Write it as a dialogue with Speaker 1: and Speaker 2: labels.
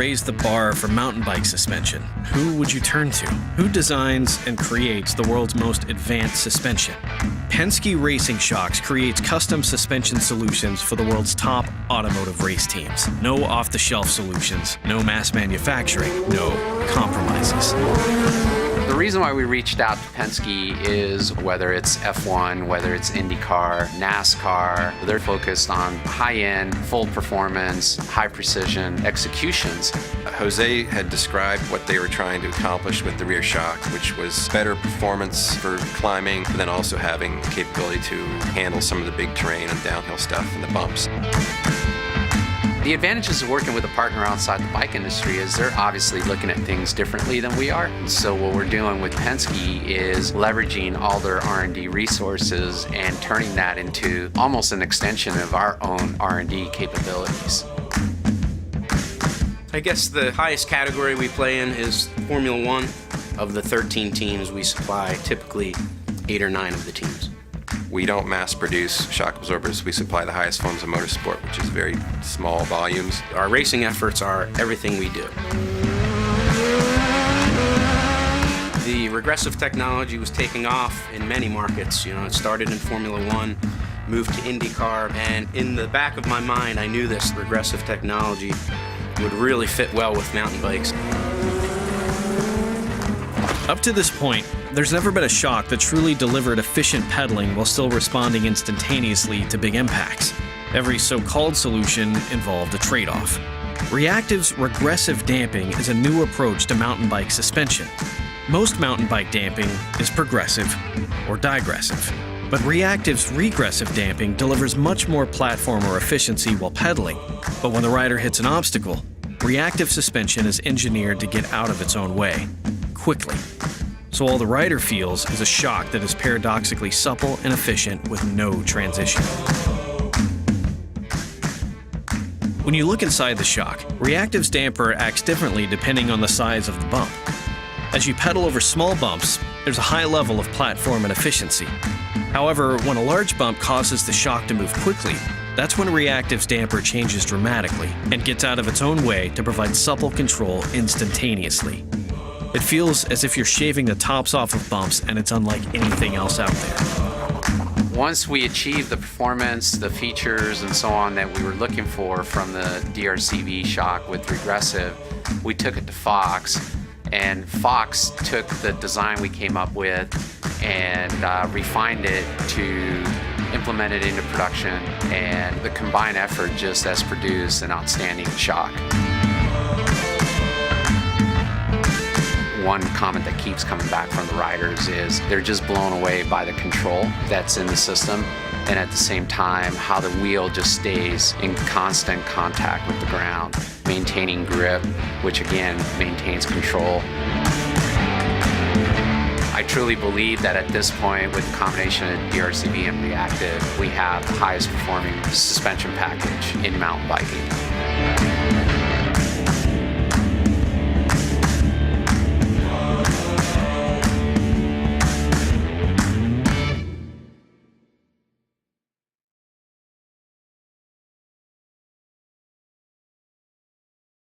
Speaker 1: raise the bar for mountain bike suspension, who would you turn to? Who designs and creates the world's most advanced suspension? Penske Racing Shocks creates custom suspension solutions for the world's top automotive race teams. No off-the-shelf solutions, no mass manufacturing, no compromises.
Speaker 2: The reason why we reached out to Penske is whether it's F1, whether it's IndyCar, NASCAR, they're focused on high-end, full performance, high precision executions.
Speaker 3: Jose had described what they were trying to accomplish with the rear shock, which was better performance for climbing, but then also having the capability to handle some of the big terrain and downhill stuff and the bumps.
Speaker 2: The advantages of working with a partner outside the bike industry is they're obviously looking at things differently than we are. So what we're doing with Penske is leveraging all their R&D resources and turning that into almost an extension of our own R&D capabilities.
Speaker 4: I guess the highest category we play in is Formula One. Of the 13 teams we supply, typically 8 or 9 of the teams.
Speaker 3: We don't mass produce shock absorbers. We supply the highest forms of motorsport, which is very small volumes.
Speaker 4: Our racing efforts are everything we do. The regressive technology was taking off in many markets. It started in Formula One, moved to IndyCar, and in the back of my mind, I knew this regressive technology would really fit well with mountain bikes.
Speaker 1: Up to this point, there's never been a shock that truly delivered efficient pedaling while still responding instantaneously to big impacts. Every so-called solution involved a trade-off. Reaktiv's regressive damping is a new approach to mountain bike suspension. Most mountain bike damping is progressive or digressive, but Reaktiv's regressive damping delivers much more platform or efficiency while pedaling. But when the rider hits an obstacle, reaktiv suspension is engineered to get out of its own way, quickly. So all the rider feels is a shock that is paradoxically supple and efficient with no transition. When you look inside the shock, Reaktiv's damper acts differently depending on the size of the bump. As you pedal over small bumps, there's a high level of platform and efficiency. However, when a large bump causes the shock to move quickly, that's when Reaktiv's damper changes dramatically and gets out of its own way to provide supple control instantaneously. It feels as if you're shaving the tops off of bumps, and it's unlike anything else out there.
Speaker 2: Once we achieved the performance, the features, and so on that we were looking for from the DRCV shock with regressive, we took it to Fox, and Fox took the design we came up with and refined it to implement it into production, and the combined effort just has produced an outstanding shock. One comment that keeps coming back from the riders is they're just blown away by the control that's in the system, and at the same time how the wheel just stays in constant contact with the ground, maintaining grip, which again maintains control. I truly believe that at this point, with the combination of DRCV and reaktiv, we have the highest performing suspension package in mountain biking.